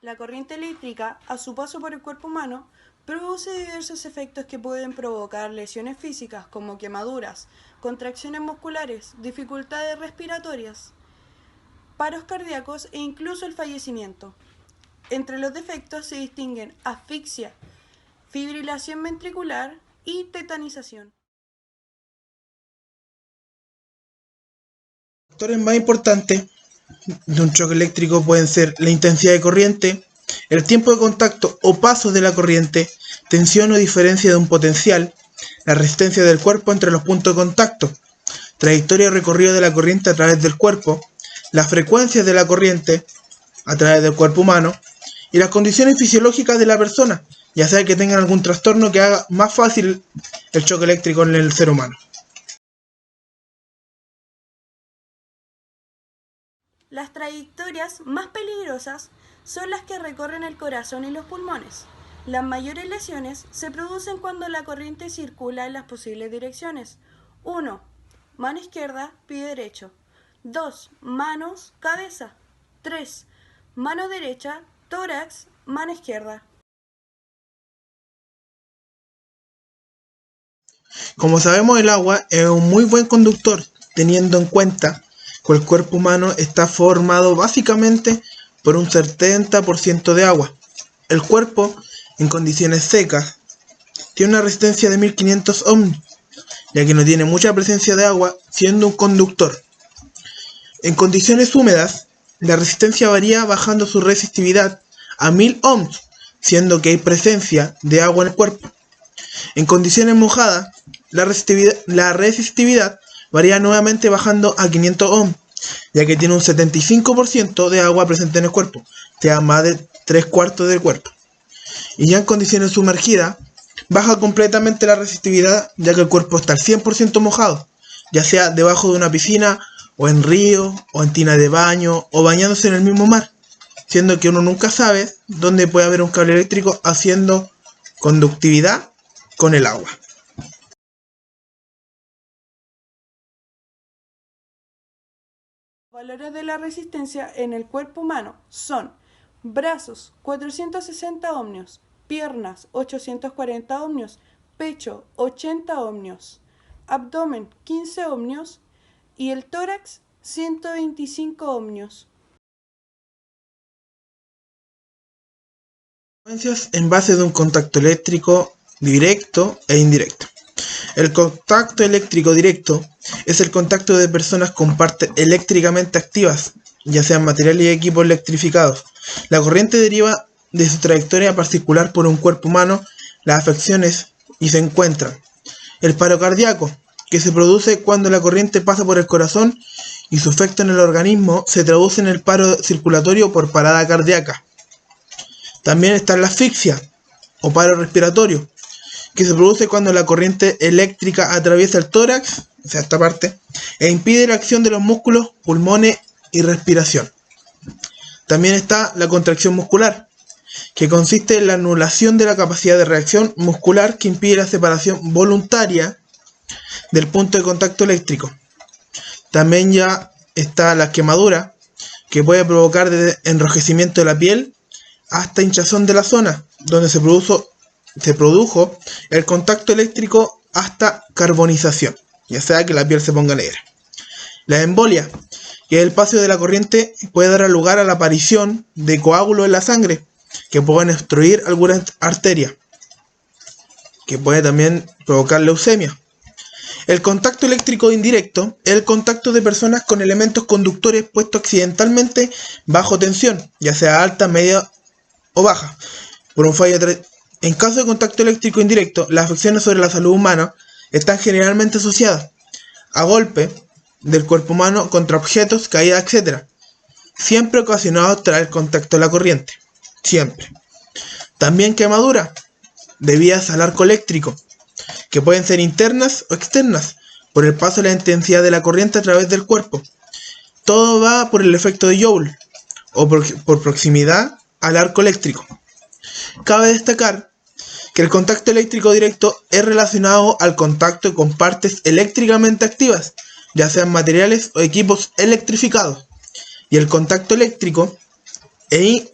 La corriente eléctrica, a su paso por el cuerpo humano, produce diversos efectos que pueden provocar lesiones físicas como quemaduras, contracciones musculares, dificultades respiratorias, paros cardíacos e incluso el fallecimiento. Entre los defectos se distinguen asfixia, fibrilación ventricular y tetanización. Los factores más importantes de un choque eléctrico pueden ser la intensidad de corriente, el tiempo de contacto o paso de la corriente, tensión o diferencia de un potencial, la resistencia del cuerpo entre los puntos de contacto, trayectoria y recorrido de la corriente a través del cuerpo, la frecuencia de la corriente a través del cuerpo humano y las condiciones fisiológicas de la persona, ya sea que tengan algún trastorno que haga más fácil el choque eléctrico en el ser humano. Las trayectorias más peligrosas son las que recorren el corazón y los pulmones. Las mayores lesiones se producen cuando la corriente circula en las posibles direcciones. 1. Mano izquierda, pie derecho. 2. Manos, cabeza. 3. Mano derecha, tórax, mano izquierda. Como sabemos, el agua es un muy buen conductor, teniendo en cuenta que el cuerpo humano está formado básicamente por un 70% de agua. El cuerpo, en condiciones secas, tiene una resistencia de 1500 ohms, ya que no tiene mucha presencia de agua, siendo un conductor. En condiciones húmedas, la resistencia varía bajando su resistividad a 1000 ohms, siendo que hay presencia de agua en el cuerpo. En condiciones mojadas, la resistividad varía nuevamente bajando a 500 ohms, ya que tiene un 75% de agua presente en el cuerpo, sea más de 3/4 del cuerpo. Y ya en condiciones sumergidas, baja completamente la resistividad, ya que el cuerpo está al 100% mojado, ya sea debajo de una piscina, o en río, o en tina de baño, o bañándose en el mismo mar, siendo que uno nunca sabe dónde puede haber un cable eléctrico haciendo conductividad con el agua. Los valores de la resistencia en el cuerpo humano son: brazos 460 ohmios, piernas 840 ohmios, pecho 80 ohmios, abdomen 15 ohmios y el tórax 125 ohmios. Frecuencias en base de un contacto eléctrico directo e indirecto. El contacto eléctrico directo es el contacto de personas con partes eléctricamente activas, ya sean materiales y equipos electrificados. La corriente deriva de su trayectoria particular por un cuerpo humano, las afecciones y se encuentran el paro cardíaco, que se produce cuando la corriente pasa por el corazón y su efecto en el organismo se traduce en el paro circulatorio por parada cardíaca. También está la asfixia o paro respiratorio, que se produce cuando la corriente eléctrica atraviesa el tórax, o sea, esta parte, e impide la acción de los músculos, pulmones y respiración. También está la contracción muscular, que consiste en la anulación de la capacidad de reacción muscular que impide la separación voluntaria del punto de contacto eléctrico. También ya está la quemadura, que puede provocar desde enrojecimiento de la piel hasta hinchazón de la zona donde se produjo el contacto eléctrico hasta carbonización, ya sea que la piel se ponga negra. La embolia, que es el paso de la corriente, puede dar lugar a la aparición de coágulos en la sangre, que pueden obstruir algunas arterias, que puede también provocar leucemia. El contacto eléctrico indirecto es el contacto de personas con elementos conductores puestos accidentalmente bajo tensión, ya sea alta, media o baja, por un fallo. En caso de contacto eléctrico indirecto, las afecciones sobre la salud humana están generalmente asociadas a golpes del cuerpo humano contra objetos, caídas, etc., siempre ocasionados tras el contacto de la corriente, siempre. También quemaduras debidas al arco eléctrico, que pueden ser internas o externas, por el paso de la intensidad de la corriente a través del cuerpo. Todo va por el efecto de Joule, o por proximidad al arco eléctrico. Cabe destacar que el contacto eléctrico directo es relacionado al contacto con partes eléctricamente activas, ya sean materiales o equipos electrificados, y el contacto eléctrico es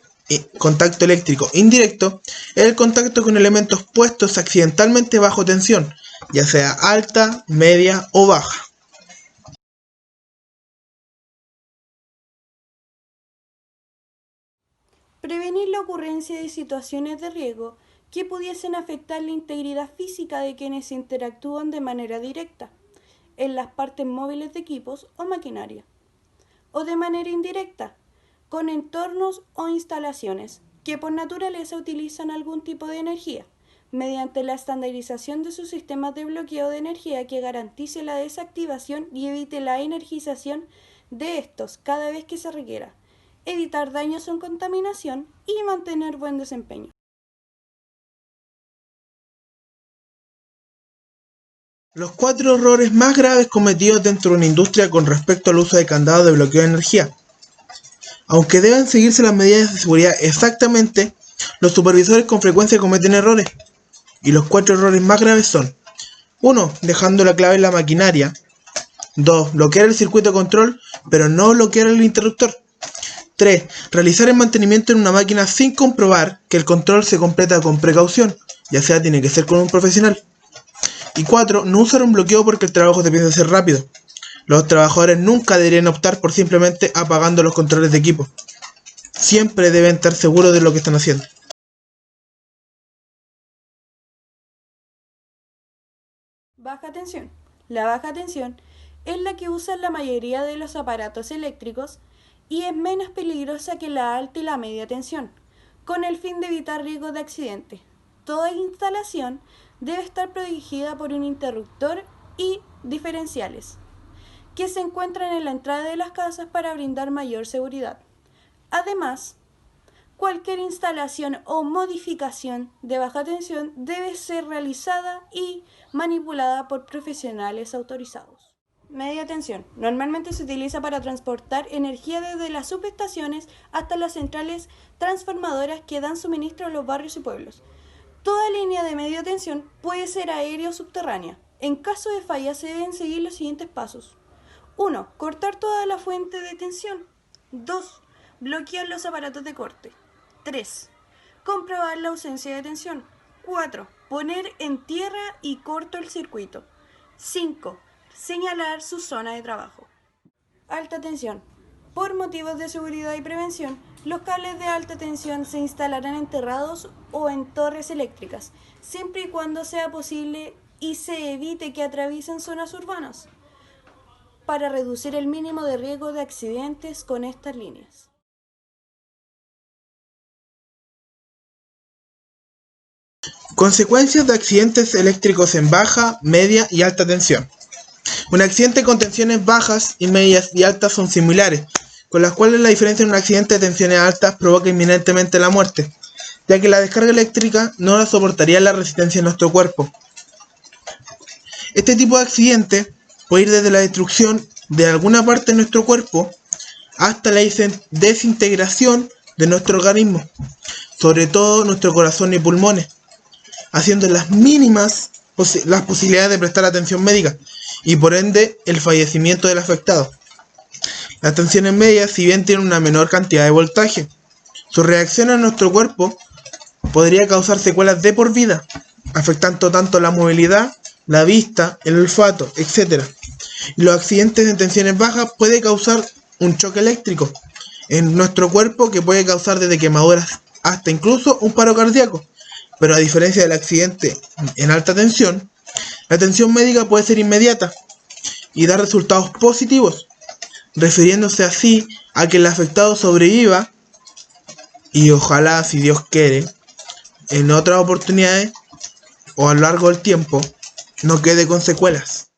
contacto eléctrico indirecto es el contacto con elementos puestos accidentalmente bajo tensión, ya sea alta, media o baja. Prevenir la ocurrencia de situaciones de riesgo que pudiesen afectar la integridad física de quienes interactúan de manera directa en las partes móviles de equipos o maquinaria, o de manera indirecta con entornos o instalaciones que por naturaleza utilizan algún tipo de energía, mediante la estandarización de sus sistemas de bloqueo de energía que garantice la desactivación y evite la energización de estos cada vez que se requiera, evitar daños o contaminación y mantener buen desempeño. Los 4 errores más graves cometidos dentro de una industria con respecto al uso de candados de bloqueo de energía. Aunque deben seguirse las medidas de seguridad exactamente, los supervisores con frecuencia cometen errores. Y los 4 errores más graves son: 1. Dejando la clave en la maquinaria. 2. Bloquear el circuito de control, pero no bloquear el interruptor. 3. Realizar el mantenimiento en una máquina sin comprobar que el control se completa con precaución, ya sea tiene que ser con un profesional. Y 4. No usar un bloqueo porque el trabajo se piensa hacer rápido. Los trabajadores nunca deberían optar por simplemente apagando los controles de equipo. Siempre deben estar seguros de lo que están haciendo. Baja tensión. La baja tensión es la que usan la mayoría de los aparatos eléctricos y es menos peligrosa que la alta y la media tensión, con el fin de evitar riesgos de accidente. Toda instalación debe estar protegida por un interruptor y diferenciales, que se encuentran en la entrada de las casas para brindar mayor seguridad. Además, cualquier instalación o modificación de baja tensión debe ser realizada y manipulada por profesionales autorizados. Media tensión. Normalmente se utiliza para transportar energía desde las subestaciones hasta las centrales transformadoras que dan suministro a los barrios y pueblos. Toda línea de media tensión puede ser aérea o subterránea. En caso de falla se deben seguir los siguientes pasos. 1. Cortar toda la fuente de tensión. 2. Bloquear los aparatos de corte. 3. Comprobar la ausencia de tensión. 4. Poner en tierra y corto el circuito. 5. Señalar su zona de trabajo. Alta tensión. Por motivos de seguridad y prevención, los cables de alta tensión se instalarán enterrados o en torres eléctricas, siempre y cuando sea posible y se evite que atraviesen zonas urbanas, para reducir el mínimo de riesgo de accidentes con estas líneas. Consecuencias de accidentes eléctricos en baja, media y alta tensión. Un accidente con tensiones bajas y medias y altas son similares, con las cuales la diferencia en un accidente de tensiones altas provoca inminentemente la muerte, ya que la descarga eléctrica no la soportaría la resistencia de nuestro cuerpo. Este tipo de accidente puede ir desde la destrucción de alguna parte de nuestro cuerpo hasta la desintegración de nuestro organismo, sobre todo nuestro corazón y pulmones, haciendo las mínimas las posibilidades de prestar atención médica y por ende el fallecimiento del afectado. Las tensiones medias, si bien tienen una menor cantidad de voltaje, su reacción a nuestro cuerpo podría causar secuelas de por vida, afectando tanto la movilidad, la vista, el olfato, etc. Y los accidentes de tensiones bajas pueden causar un choque eléctrico en nuestro cuerpo que puede causar desde quemaduras hasta incluso un paro cardíaco. Pero a diferencia del accidente en alta tensión, la atención médica puede ser inmediata y dar resultados positivos, refiriéndose así a que el afectado sobreviva y ojalá, si Dios quiere, en otras oportunidades o a lo largo del tiempo no quede con secuelas.